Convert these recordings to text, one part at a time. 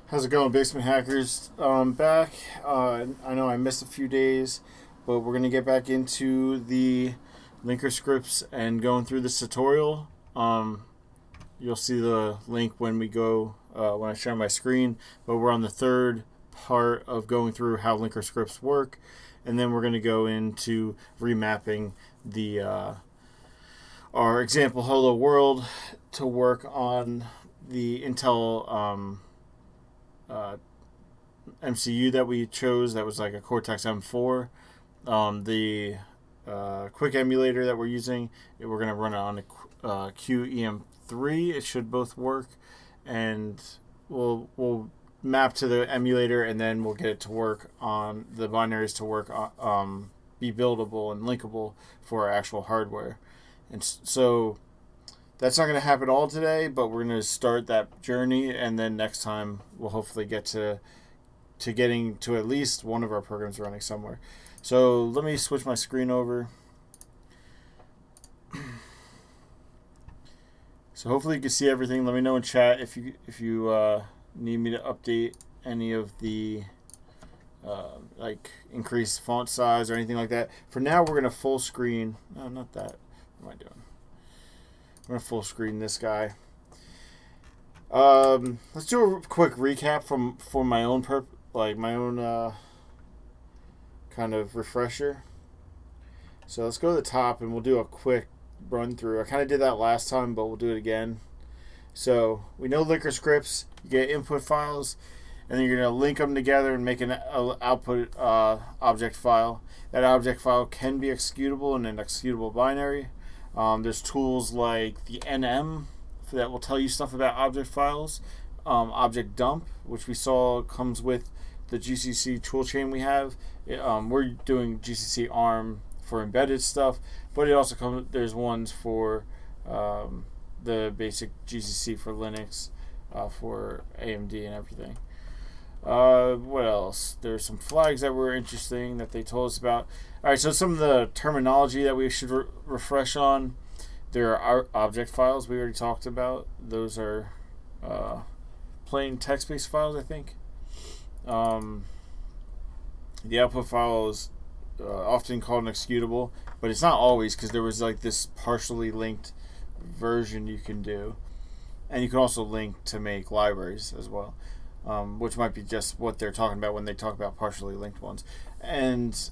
How's it going, Basement Hackers? Back. I know I missed a few days, but we're gonna get back into the linker scripts and going through this tutorial. You'll see the link when we go when I share my screen. But we're on the third part of going through how linker scripts work, and then we're gonna go into remapping the our example hello world to work on the Intel MCU that we chose. That was like a Cortex M4. The quick emulator that we're using, we're going to run it on a QEM3. It should both work, and we'll map to the emulator, and then we'll get it to work on the binaries to work be buildable and linkable for our actual hardware. And so that's not going to happen all today, but we're going to start that journey, and then next time we'll hopefully get to getting to at least one of our programs running somewhere. So let me switch my screen over. So hopefully you can see everything. Let me know in chat if you need me to update any of the like increase font size or anything like that. For now, we're going to full screen. No, not that. What am I doing? I'm going to full screen this guy. Let's do a quick recap for my own kind of refresher. So let's go to the top and we'll do a quick run through. I kind of did that last time, but we'll do it again. So we know linker scripts. You get input files, and then you're going to link them together and make an output object file. That object file can be executable in an executable binary. There's tools like the NM that will tell you stuff about object files. Object dump, which we saw comes with the GCC toolchain we have. We're doing GCC ARM for embedded stuff, but it also comes. There's ones for the basic GCC for Linux, for AMD and everything. What else? There's some flags that were interesting that they told us about. All right, so some of the terminology that we should refresh on. There are object files we already talked about. Those are plain text-based files, I think. The output file is often called an executable, but it's not always, because there was like this partially linked version you can do, and you can also link to make libraries as well. Which might be just what they're talking about when they talk about partially linked ones. And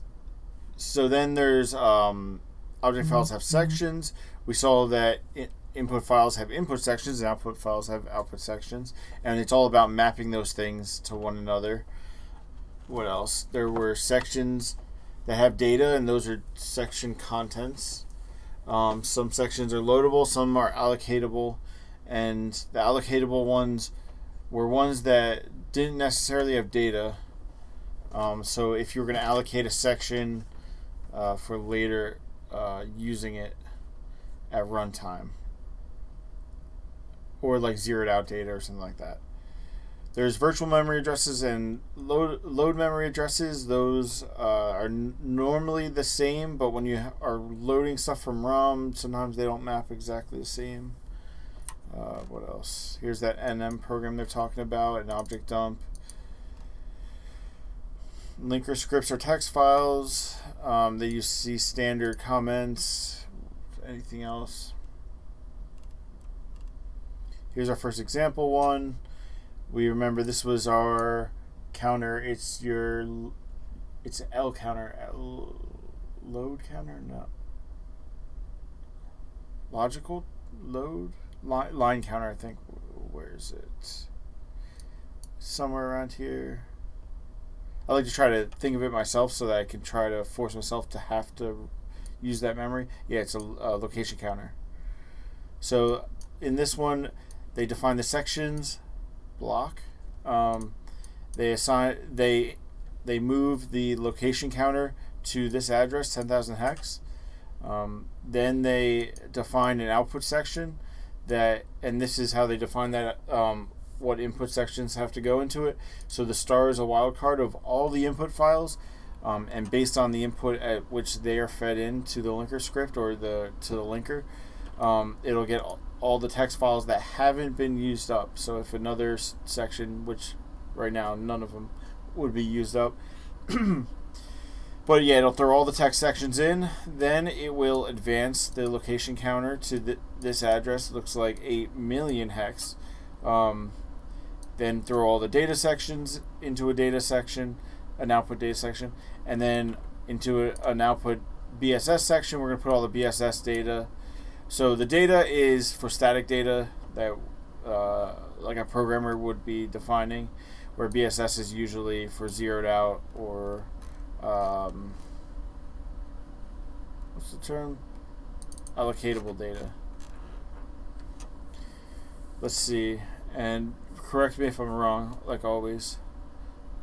so then there's object files have sections. We saw that input files have input sections and output files have output sections. And it's all about mapping those things to one another. What else? There were sections that have data, and those are section contents. Some sections are loadable, some are allocatable. And the allocatable ones were ones that didn't necessarily have data. So if you're going to allocate a section for later using it at runtime, or like zeroed out data or something like that. There's virtual memory addresses and load memory addresses. Those are normally the same, but when you are loading stuff from ROM, sometimes they don't map exactly the same. What else? Here's that NM program they're talking about, an object dump. Linker scripts are text files. They use C standard comments. Anything else? Here's our first example one. We remember this was our counter. It's an L counter. Load counter? No. Logical load? Line counter, I think. Where is it? Somewhere around here. I like to try to think of it myself so that I can try to force myself to have to use that memory. Yeah, it's a location counter. So in this one, they define the sections block. They move the location counter to this address, 10,000 hex. Then they define an output section. And this is how they define that, what input sections have to go into it. So the star is a wildcard of all the input files, and based on the input at which they are fed into the linker script or to the linker, it'll get all the text files that haven't been used up. So if another section, which right now none of them would be used up. But yeah, it'll throw all the text sections in. Then it will advance the location counter to this address. It looks like 8 million hex. Then throw all the data sections into a data section, an output data section, and then into an output BSS section. We're going to put all the BSS data. So the data is for static data that like a programmer would be defining, where BSS is usually for zeroed out or what's the term? Allocatable data. Let's see, and correct me if I'm wrong, like always.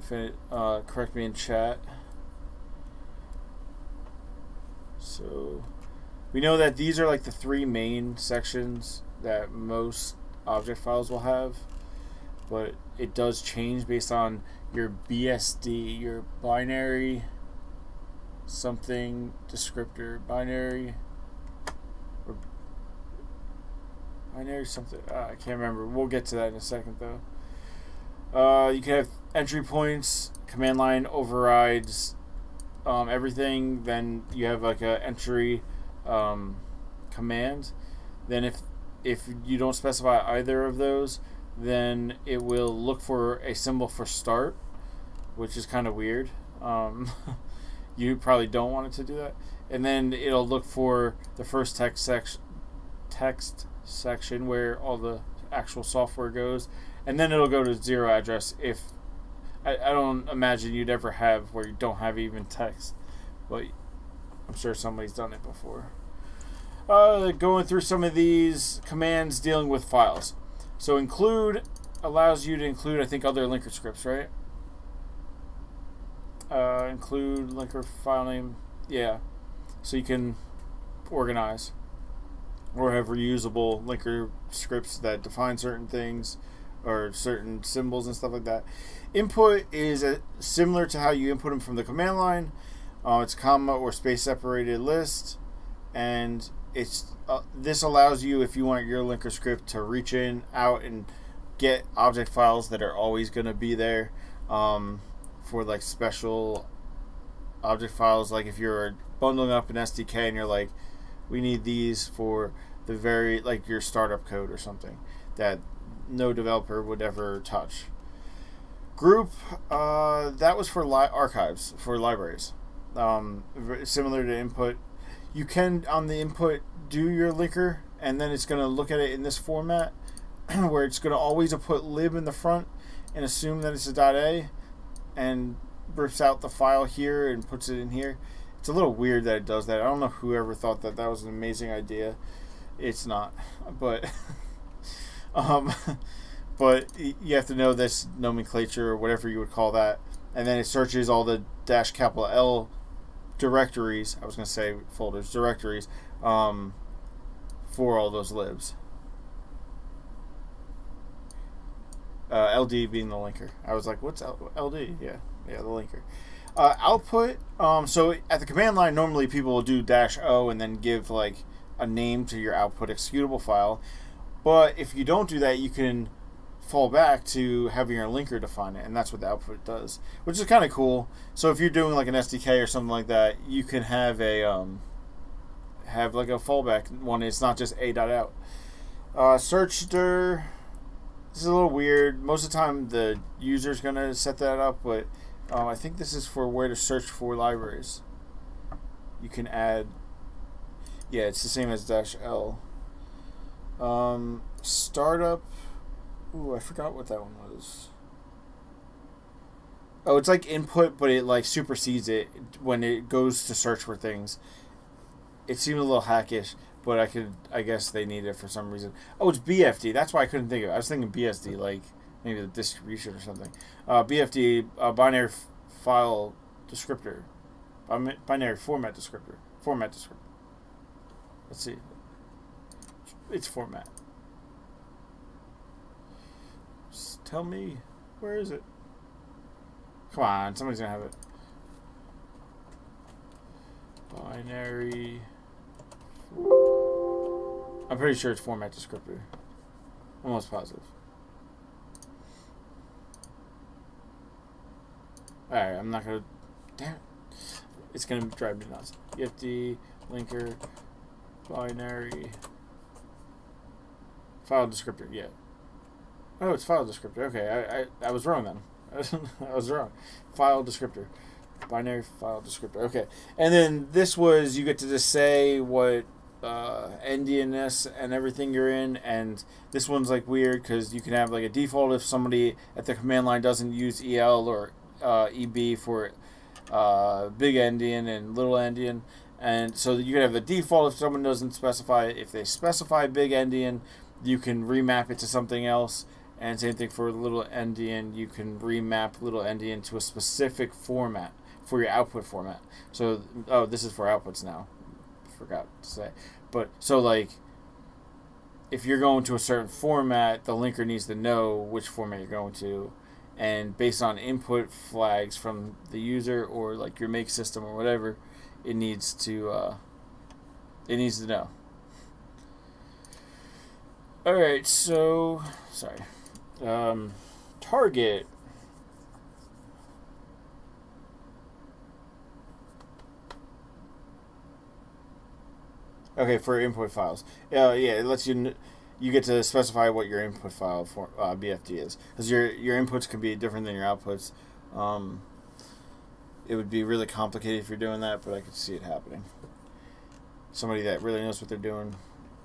Correct me in chat. So we know that these are like the 3 main sections that most object files will have, but it does change based on your BSD, your binary something descriptor, binary something. I can't remember. We'll get to that in a second though. You can have entry points, command line overrides everything. Then you have like a entry command. Then if you don't specify either of those, then it will look for a symbol for start, which is kind of weird. You probably don't want it to do that. And then it'll look for the first text section where all the actual software goes, and then it'll go to 0 address. If I don't imagine you'd ever have where you don't have even text, but I'm sure somebody's done it before. Going through some of these commands dealing with files. So include allows you to include, I think, other linker scripts, right? Include linker file name. Yeah. So you can organize or have reusable linker scripts that define certain things or certain symbols and stuff like that. Input is similar to how you input them from the command line. It's comma or space separated list, and it's this allows you, if you want your linker script to reach in, out, and get object files that are always going to be there, for like special object files. Like if you're bundling up an SDK and you're like, we need these for the very, like your startup code or something that no developer would ever touch. Group, that was for archives, for libraries. Similar to input. You can, on the input, do your linker, and then it's going to look at it in this format where it's going to always put lib in the front and assume that it's a .a and rips out the file here and puts it in here. It's a little weird that it does that. I don't know whoever thought that was an amazing idea. It's not, but but you have to know this nomenclature or whatever you would call that, and then it searches all the -L directories. I was going to say folders, directories, for all those libs. LD being the linker. I was like, what's LD? Yeah, the linker. Output. So at the command line, normally people will do -O and then give like a name to your output executable file. But if you don't do that, you can fall back to having your linker define it, and that's what the output does, which is kind of cool. So if you're doing like an SDK or something like that, you can have a have like a fallback one. It's not just a.out. Search dir. This is a little weird. Most of the time, the user's gonna set that up, but I think this is for where to search for libraries. You can add. Yeah, it's the same as -L. Startup. Ooh, I forgot what that one was. Oh, it's like input, but it like supersedes it when it goes to search for things. It seemed a little hackish, but I guess they need it for some reason. Oh, it's BFD. That's why I couldn't think of it. I was thinking BSD, like maybe the distribution or something. BFD, binary file descriptor. Binary format descriptor. Format descriptor. Let's see. It's format. Just tell me, where is it? Come on, somebody's gonna have it. Binary. I'm pretty sure it's format descriptor. Almost positive. Alright, I'm not gonna. Damn it. It's gonna drive me nuts. EFD, linker, binary, file descriptor, yeah. Oh, it's file descriptor. Okay, I was wrong then. I was wrong. File descriptor. Binary file descriptor. Okay. And then this was, you get to just say what NDNS and everything you're in, and this one's like weird because you can have like a default if somebody at the command line doesn't use EL or EB for big endian and little endian. And so you can have a default if someone doesn't specify it. If they specify big endian, you can remap it to something else. And same thing for little endian, you can remap little endian to a specific format for your output format. So, oh, this is for outputs now. Forgot to say. But, so like, if you're going to a certain format, the linker needs to know which format you're going to. And based on input flags from the user or like your make system or whatever, it needs to know. Alright, so, sorry. Target. Okay, for input files. Yeah, it lets you get to specify what your input file for BFD is, because your inputs can be different than your outputs. It would be really complicated if you're doing that, but I could see it happening. Somebody that really knows what they're doing,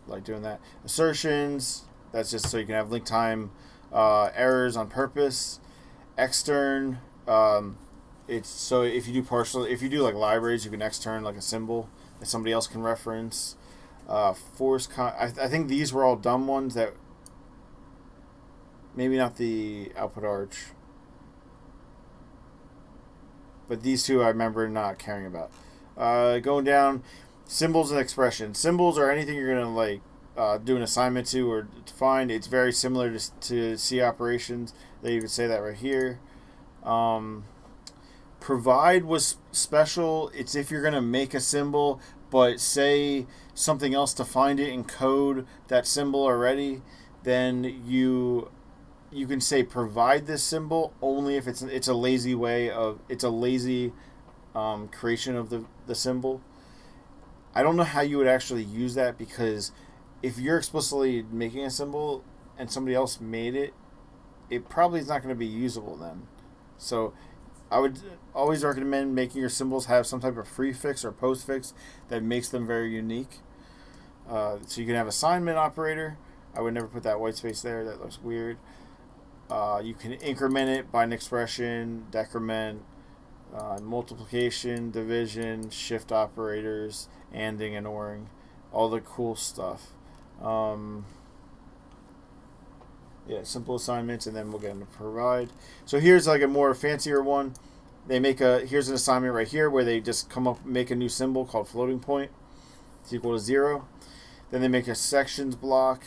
like doing that. Assertions. That's just so you can have link time errors on purpose. Extern. It's so if you do like libraries, you can extern like a symbol that somebody else can reference. I think these were all dumb ones that maybe not the output arch, but these two I remember not caring about. Going down, symbols and expressions. Symbols are anything you're gonna like do an assignment to or to find. It's very similar to C operations. They even say that right here. Provide was special. It's if you're gonna make a symbol but say something else to find it in code that symbol already, then you can say provide this symbol only if it's a lazy creation of the symbol. I don't know how you would actually use that, because if you're explicitly making a symbol and somebody else made it, it probably is not going to be usable then. So I would always recommend making your symbols have some type of prefix or postfix that makes them very unique. So you can have assignment operator. I would never put that white space there. That looks weird. You can increment it by an expression, decrement, multiplication, division, shift operators, anding and oring, all the cool stuff. Simple assignments, and then we'll get into provide. So here's like a more fancier one. Here's an assignment right here where they just make a new symbol called floating point. It's equal to 0. Then they make a sections block,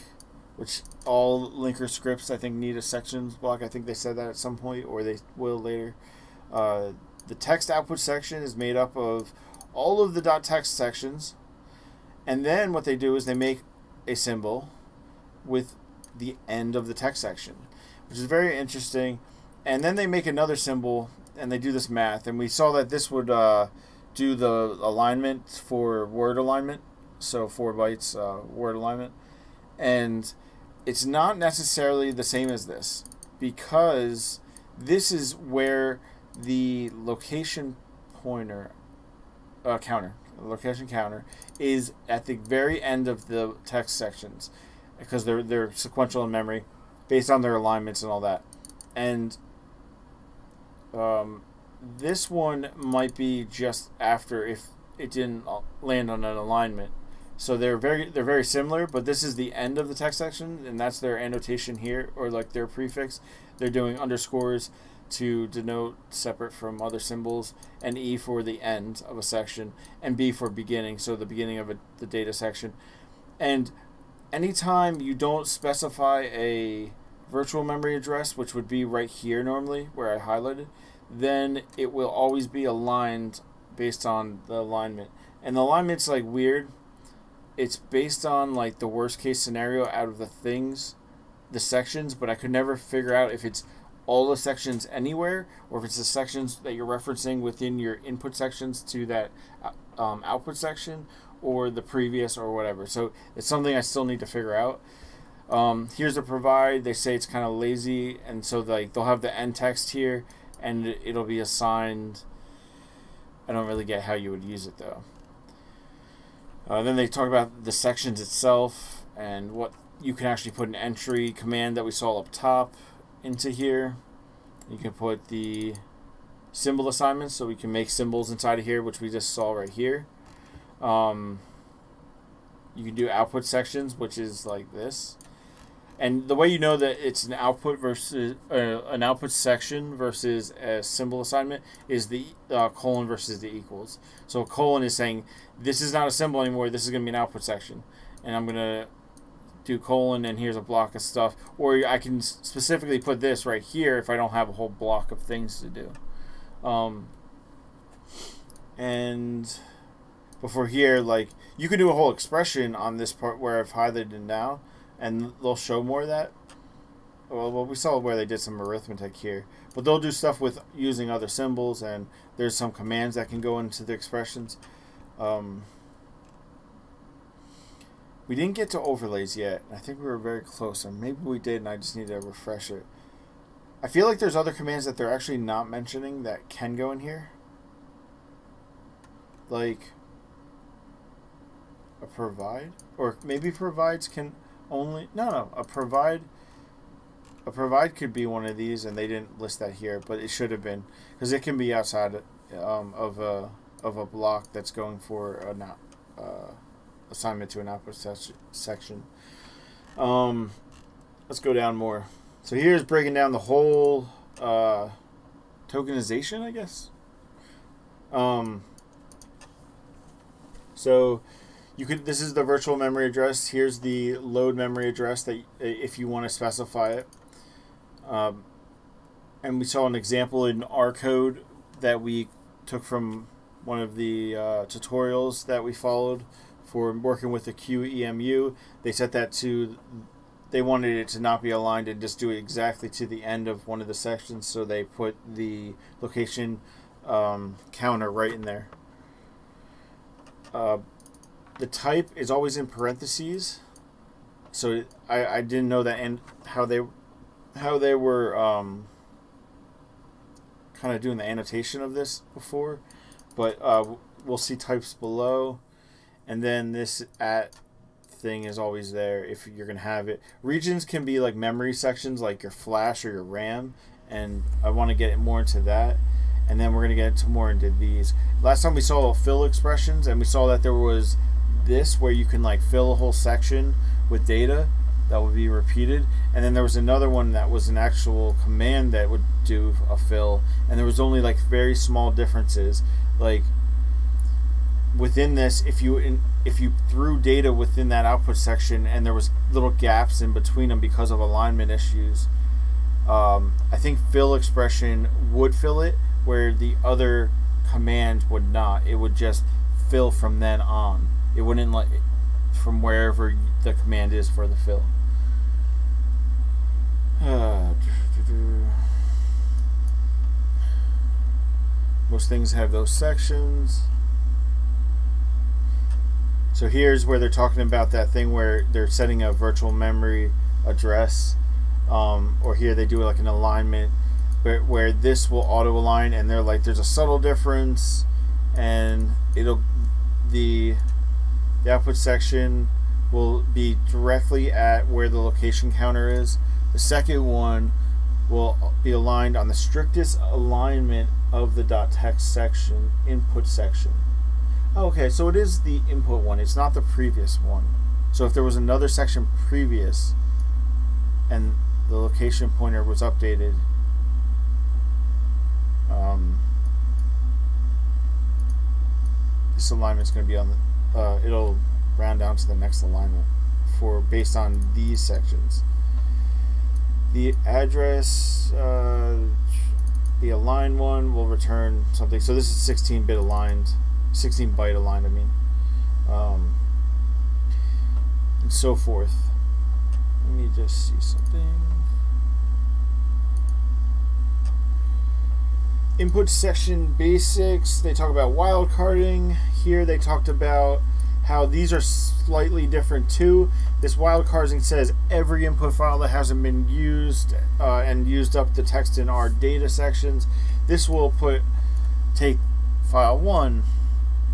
which all linker scripts I think need a sections block. I think they said that at some point, or they will later. The text output section is made up of all of the .text sections, and then what they do is they make a symbol with the end of the text section, which is very interesting. And then they make another symbol, and they do this math, and we saw that this would do the alignment for word alignment, so 4 bytes word alignment. And it's not necessarily the same as this, because this is where the location counter is at the very end of the text sections, because they're sequential in memory based on their alignments and all that. And this one might be just after if it didn't land on an alignment. So they're very similar, but this is the end of the text section, and that's their annotation here, or like their prefix. They're doing underscores to denote separate from other symbols, and E for the end of a section, and B for beginning, so the beginning of the data section. And anytime you don't specify a virtual memory address, which would be right here normally, where I highlighted, then it will always be aligned based on the alignment. And the alignment's like weird. It's based on like the worst case scenario out of the sections, but I could never figure out if it's all the sections anywhere, or if it's the sections that you're referencing within your input sections to that output section, or the previous, or whatever. So it's something I still need to figure out. Here's the provide. They say it's kind of lazy, and so like they'll have the end text here, and it'll be assigned. I don't really get how you would use it though. Then they talk about the sections itself and what you can actually put an entry command that we saw up top into here. You can put the symbol assignments, so we can make symbols inside of here, which we just saw right here. You can do output sections, which is like this. And the way you know that it's an output versus an output section versus a symbol assignment is the colon versus the equals. So a colon is saying this is not a symbol anymore. This is going to be an output section, and I'm going to do colon, and here's a block of stuff. Or I can specifically put this right here if I don't have a whole block of things to do. And before here, like you can do a whole expression on this part where I've highlighted it now. And they'll show more of that. Well, we saw where they did some arithmetic here. But they'll do stuff with using other symbols, and there's some commands that can go into the expressions. We didn't get to overlays yet. I think we were very close, or maybe we did, and I just need to refresh it. I feel like there's other commands that they're actually not mentioning that can go in here. Like a provide? Or maybe provides can... a provide could be one of these, and they didn't list that here, but it should have been, because it can be outside of a block that's going for an assignment to an output section. Let's go down more. So here's breaking down the whole tokenization, I guess. So this is the virtual memory address. Here's the load memory address that if you want to specify it. And we saw an example in our code that we took from one of the tutorials that we followed for working with the QEMU. They set that to, they wanted it to not be aligned and just do it exactly to the end of one of the sections, so they put the location counter right in there. The type is always in parentheses, so I didn't know that, and how they were kind of doing the annotation of this before, but we'll see types below, and then this at thing is always there if you're gonna have it. Regions can be like memory sections, like your flash or your RAM, and I want to get more into that. And then we're gonna get more into these. Last time we saw fill expressions, and we saw that there was this where you can like fill a whole section with data that would be repeated, and then there was another one that was an actual command that would do a fill, and there was only like very small differences. Like within this, if you threw data within that output section and there was little gaps in between them because of alignment issues, I think fill expression would fill it, where the other command would not. It would just fill from then on. It wouldn't let it from wherever the command is for the fill. Most things have those sections. So here's where they're talking about that thing where they're setting a virtual memory address, or here they do like an alignment where this will auto align, and they're like, there's a subtle difference, and the output section will be directly at where the location counter is. The second one will be aligned on the strictest alignment of the .text section input section. Okay, so it is the input one. It's not the previous one. So if there was another section previous and the location pointer was updated, this alignment is going to be on the, it'll round down to the next alignment based on these sections. The address, the aligned one will return something. So this is 16-bit aligned, 16-byte aligned, I mean, and so forth. Let me just see something. Input section basics, they talk about wildcarding. Here they talked about how these are slightly different too. This wildcarding says every input file that hasn't been used and used up the text in our data sections. This will take file 1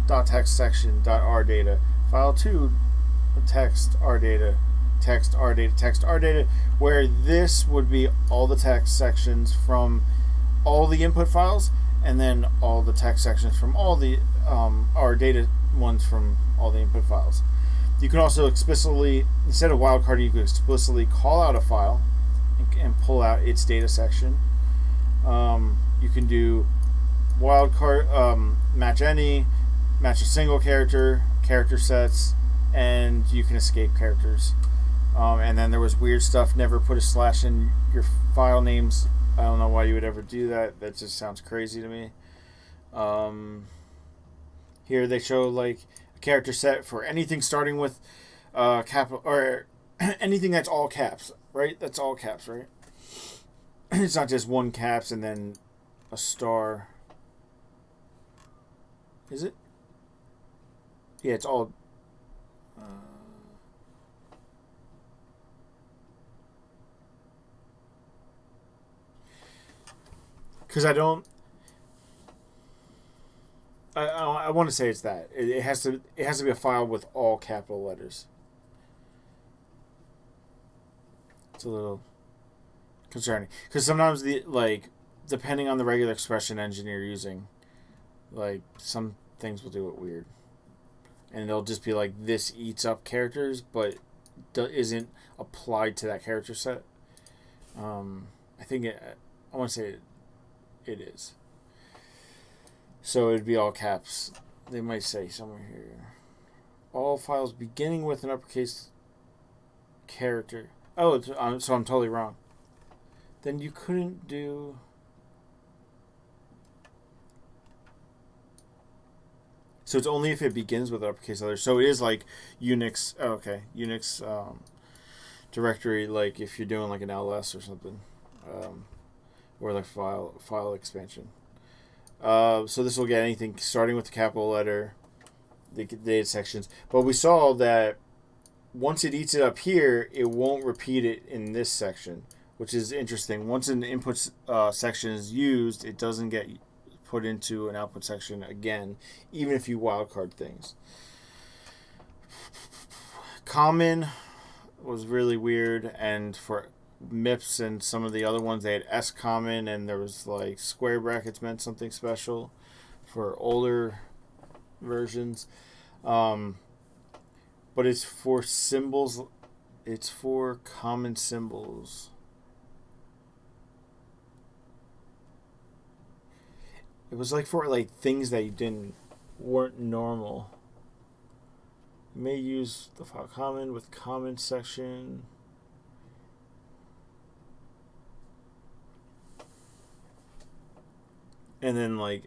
.text section .r data, file 2 text r data, text r data, text r data, where this would be all the text sections from all the input files, and then all the text sections from all the our data ones from all the input files. You can also explicitly, instead of wildcarding, you can explicitly call out a file and pull out its data section. You can do wildcard, match any, match a single character, character sets, and you can escape characters. And then there was weird stuff, never put a slash in your file names. I don't know why you would ever do that. That just sounds crazy to me. Here they show like a character set for anything starting with capital, or anything that's all caps, right? That's all caps, right? It's not just one caps and then a star. Is it? Yeah, it's all. Because I don't. I want to say it's that it has to be a file with all capital letters. It's a little concerning because sometimes depending on the regular expression engine you're using, like some things will do it weird, and they'll just be like this eats up characters, but isn't applied to that character set. I think I want to say it is. So it'd be all caps. They might say somewhere here. All files beginning with an uppercase character. Oh, so I'm totally wrong. Then you couldn't do. So it's only if it begins with uppercase letters. So it is like Unix. Oh, okay, Unix directory. Like if you're doing like an ls or something, or like file expansion. So this will get anything starting with the capital letter, the data sections. But we saw that once it eats it up here, it won't repeat it in this section, which is interesting. Once an input section is used, it doesn't get put into an output section again, even if you wildcard things. Common was really weird, and for MIPS and some of the other ones, they had S common, and there was like square brackets meant something special for older versions. But it's for symbols. It's for common symbols. It was like for like things that weren't normal. You may use the file common with common section. And then, like,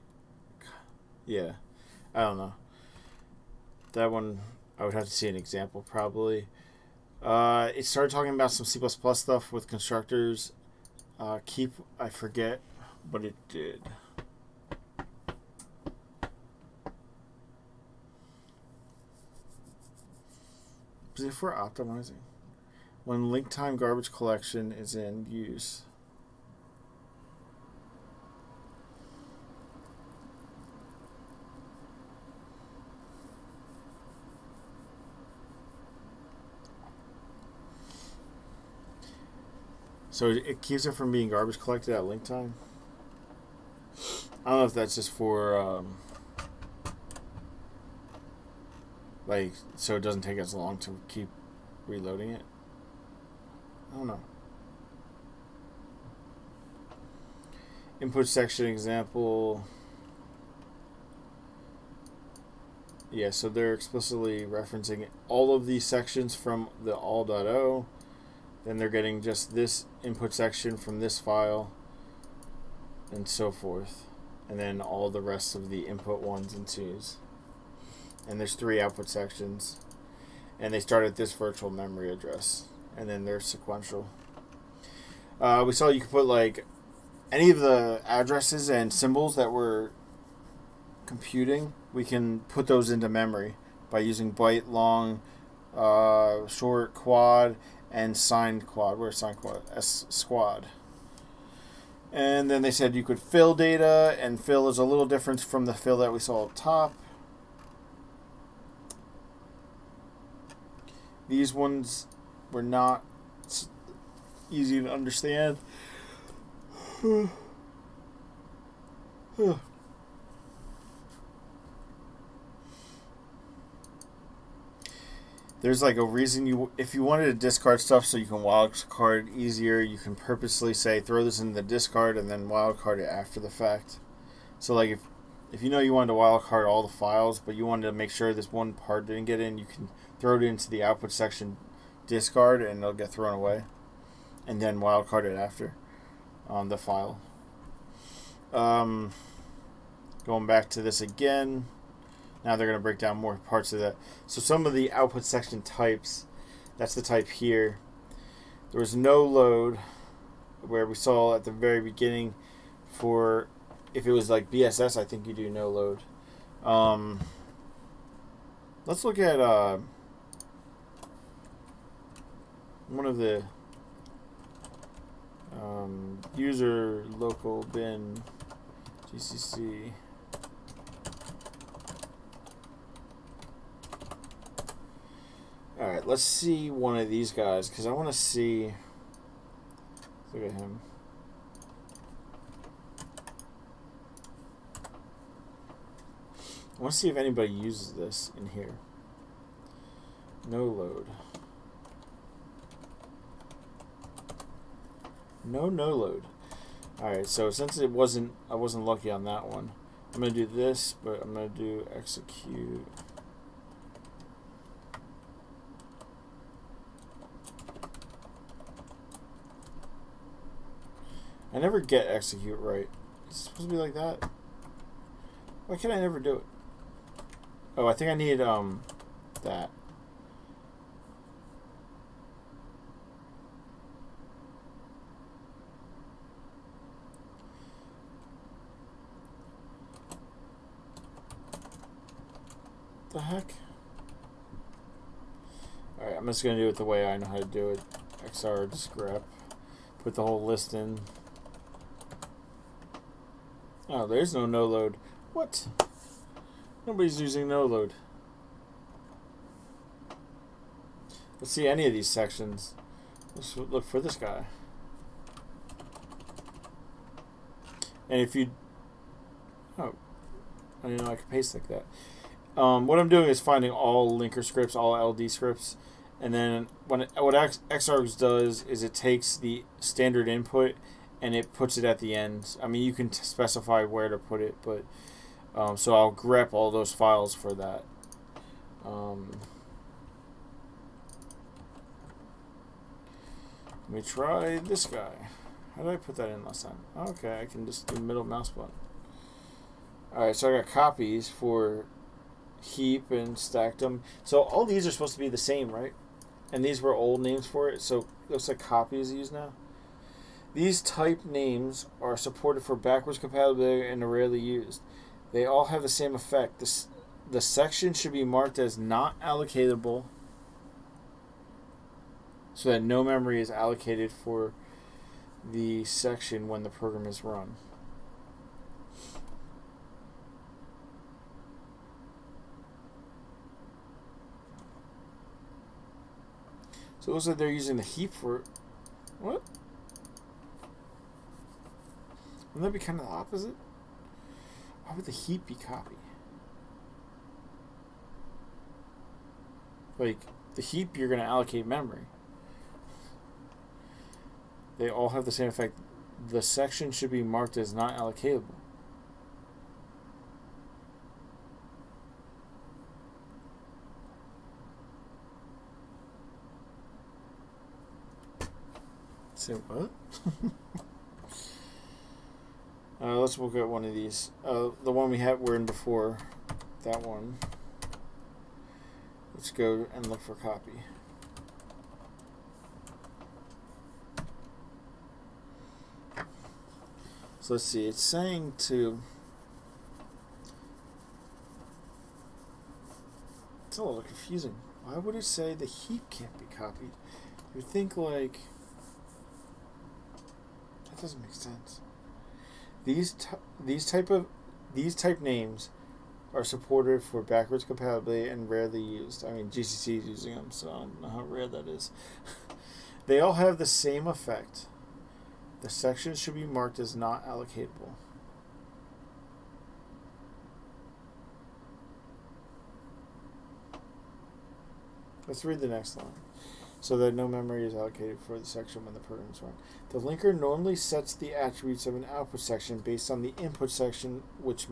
yeah, I don't know. That one, I would have to see an example, probably. It started talking about some C++ stuff with constructors. I forget, but it did. Is it for optimizing? When link time garbage collection is in use. So it keeps it from being garbage collected at link time. I don't know if that's just for like so it doesn't take as long to keep reloading it. I don't know. Input section example. Yeah, so they're explicitly referencing all of these sections from the all.o. Then they're getting just this input section from this file, and so forth. And then all the rest of the input ones and twos. And there's 3 output sections. And they start at this virtual memory address. And then they're sequential. We saw you could put like any of the addresses and symbols that we're computing, we can put those into memory by using byte, long, short, quad, and signed quad. Where's signed quad? Squad. And then they said you could fill data, and fill is a little different from the fill that we saw up top. These ones were not easy to understand. There's like a reason if you wanted to discard stuff so you can wild card easier, you can purposely say throw this in the discard and then wild card it after the fact. So like if you know you wanted to wild card all the files, but you wanted to make sure this one part didn't get in, you can throw it into the output section discard and it'll get thrown away, and then wild card it after on the file. Going back to this again. Now they're going to break down more parts of that. So some of the output section types, that's the type here. There was no load, where we saw at the very beginning for, if it was like BSS, I think you do no load. Let's look at one of the user local bin GCC. Alright, let's see one of these guys, because I want to see... Look at him. I want to see if anybody uses this in here. No load. No load. Alright, so since I wasn't lucky on that one, I'm going to do this, but I'm going to do execute. I never get execute right. It's supposed to be like that. Why can I never do it? Oh, I think I need that. The heck? Alright, I'm just gonna do it the way I know how to do it. XR just grep. Put the whole list in. Oh, there's no load. What? Nobody's using no load. Let's see any of these sections. Let's look for this guy. And if you... Oh. I didn't know I could paste like that. What I'm doing is finding all linker scripts, all LD scripts. And then what Xargs does is it takes the standard input and it puts it at the end. I mean, you can specify where to put it, but so I'll grep all those files for that. Let me try this guy. How did I put that in last time? Okay, I can just do middle mouse button. Alright, so I got copies for heap and stacked them. So all these are supposed to be the same, right? And these were old names for it, so it looks like copies used now. These type names are supported for backwards compatibility and are rarely used. They all have the same effect. The section should be marked as not allocatable so that no memory is allocated for the section when the program is run. So it looks like they're using the heap for... What? Wouldn't that be kind of the opposite? Why would the heap be copy? Like, the heap, you're going to allocate memory. They all have the same effect. The section should be marked as not allocatable. Say what? Let's look at one of these. The one were in before. That one. Let's go and look for copy. So let's see. It's saying to. It's a little confusing. Why would it say the heap can't be copied? You'd think like that doesn't make sense. These type names are supported for backwards compatibility and rarely used. I mean, GCC is using them, so I don't know how rare that is. They all have the same effect. The sections should be marked as not allocatable. Let's read the next line. So that no memory is allocated for the section when the program is run. The linker normally sets the attributes of an output section based on the input section which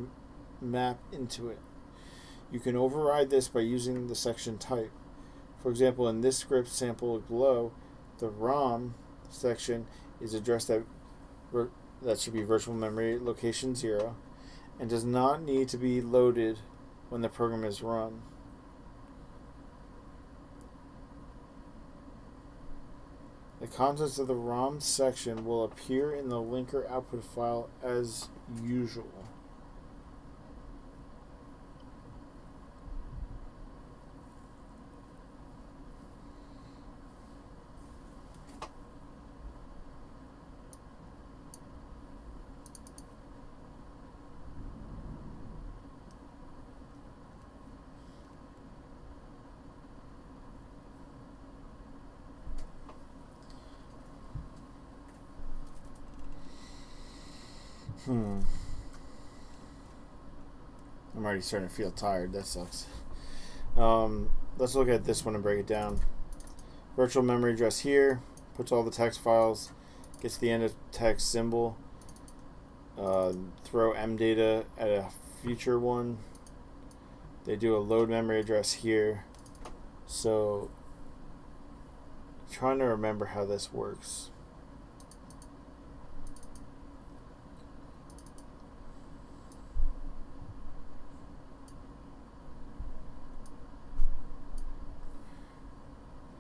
map into it. You can override this by using the section type. For example, in this script sample below, the ROM section is addressed at that should be virtual memory location 0 and does not need to be loaded when the program is run. The contents of the ROM section will appear in the linker output file as usual. I'm already starting to feel tired. That sucks. Let's look at this one and break it down. Virtual memory address here. Puts all the text files. Gets the end of text symbol. Throw M data at a future one. They do a load memory address here. So, trying to remember how this works.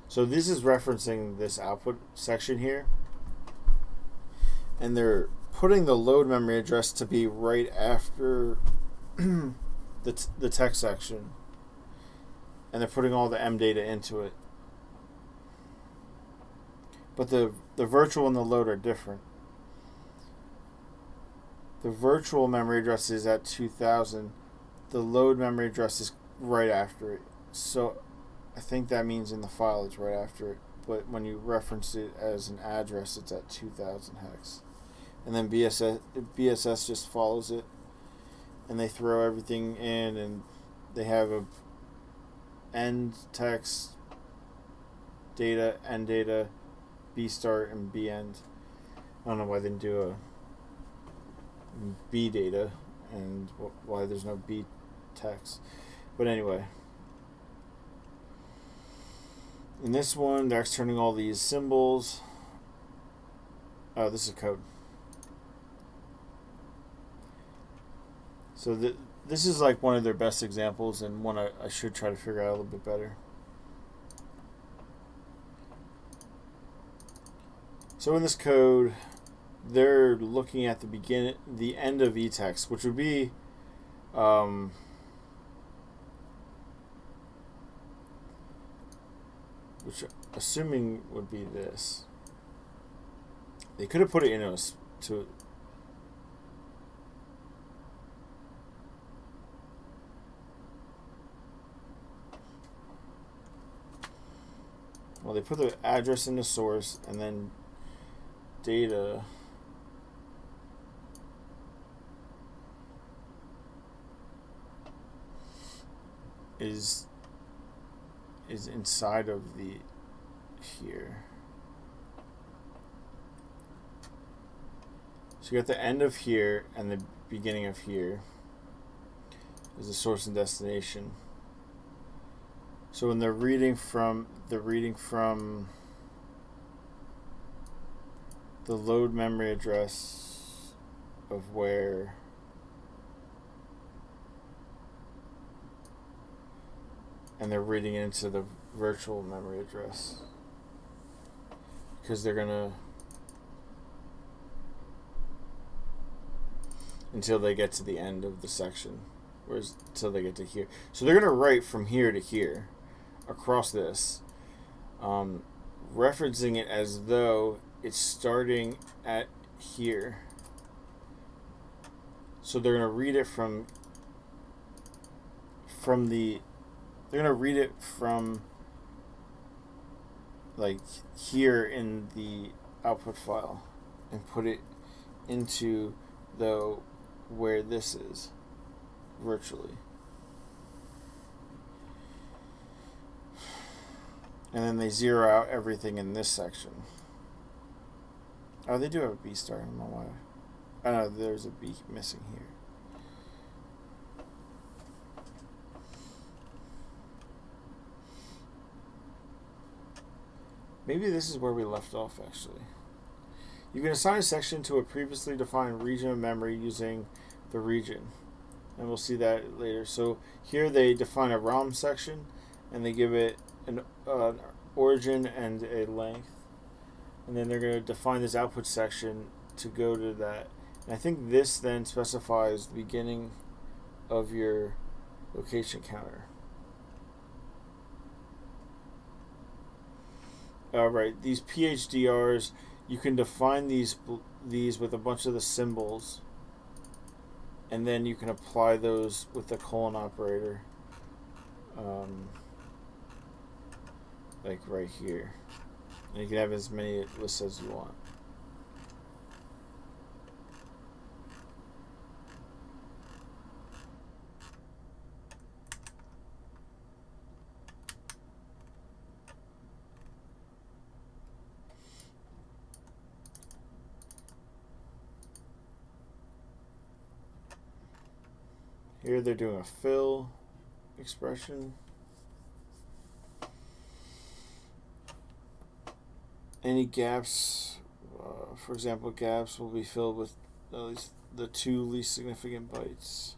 So this is referencing this output section here. And they're putting the load memory address to be right after the text section. And they're putting all the M data into it. But the virtual and the load are different. The virtual memory address is at 2000. The load memory address is right after it. So I think that means in the file it's right after it, but when you reference it as an address, it's at 2000 hex. And then BSS just follows it, and they throw everything in, and they have a end text, data, end data, B start, and B end. I don't know why they didn't do a B data, and why there's no B text. But anyway. In this one, they're external all these symbols. Oh, this is code. So this is like one of their best examples, and one I should try to figure out a little bit better. So in this code, they're looking at the end of etext, which would be which assuming would be this. They could have put it into well, they put the address in the source, and then data is inside of the here. So you got the end of here and the beginning of here is the source and destination. So when they're reading from the load memory address of where and they're reading it into the virtual memory address because they're gonna until they get to the end of the section, whereas until they get to here. So they're gonna write from here to here, across this, referencing it as though it's starting at here. So they're gonna read it from the. They're gonna read it from like here in the output file and put it into the where this is virtually. And then they zero out everything in this section. Oh, they do have a B star. I don't know why. I know there's a B missing here. Maybe this is where we left off, actually. You can assign a section to a previously defined region of memory using the region. And we'll see that later. So here they define a ROM section, and they give it an origin and a length. And then they're going to define this output section to go to that. And I think this then specifies the beginning of your location counter. Right, these PHDRs, you can define these with a bunch of the symbols, and then you can apply those with the colon operator, like right here. And you can have as many lists as you want. Here they're doing a fill expression. Any gaps, for example, gaps will be filled with at least the 2 least significant bytes.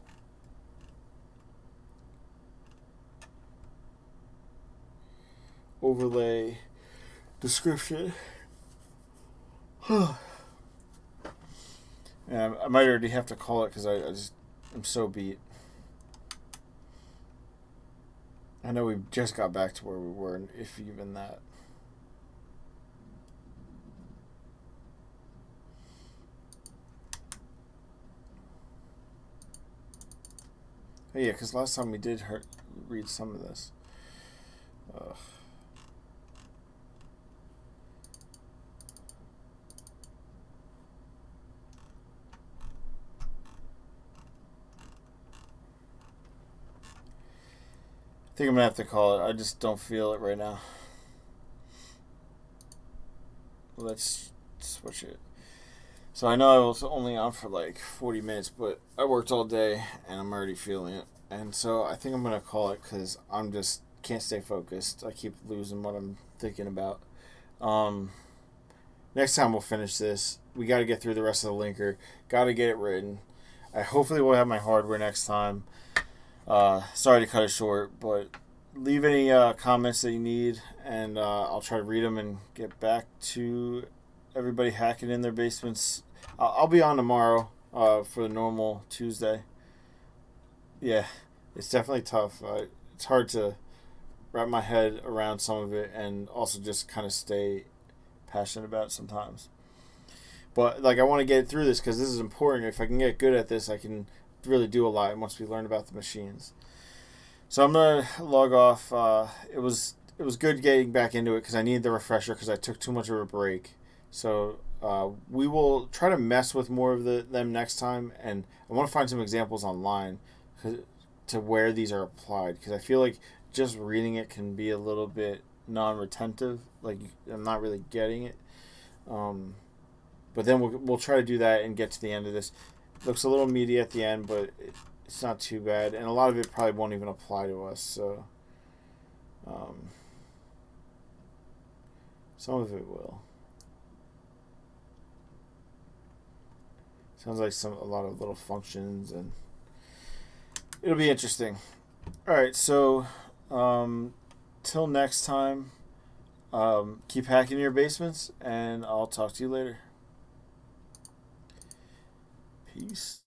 Overlay description. And I might already have to call it because I'm so beat. I know we just got back to where we were, if even that. Oh, yeah, because last time we did read some of this. Ugh. I think I'm going to have to call it. I just don't feel it right now. Let's switch it. So I know I was only on for like 40 minutes, but I worked all day and I'm already feeling it. And so I think I'm going to call it because I'm just can't stay focused. I keep losing what I'm thinking about. Next time we'll finish this. We got to get through the rest of the linker. Got to get it written. I hopefully will have my hardware next time. Sorry to cut it short, but leave any comments that you need, and I'll try to read them and get back to everybody hacking in their basements. I'll be on tomorrow for the normal Tuesday. Yeah, it's definitely tough. It's hard to wrap my head around some of it and also just kind of stay passionate about it sometimes. But like I want to get through this because this is important. If I can get good at this, I can really do a lot once we learn about the machines. So I'm gonna log off. It was good getting back into it because I needed the refresher because I took too much of a break. So we will try to mess with more of them next time, and I want to find some examples online to where these are applied because I feel like just reading it can be a little bit non-retentive. Like I'm not really getting it. But then we'll try to do that and get to the end of this. It looks a little meaty at the end, but it's not too bad, and a lot of it probably won't even apply to us. So some of it will. Sounds like a lot of little functions, and it'll be interesting. All right, so till next time, keep hacking your basements, and I'll talk to you later. Peace.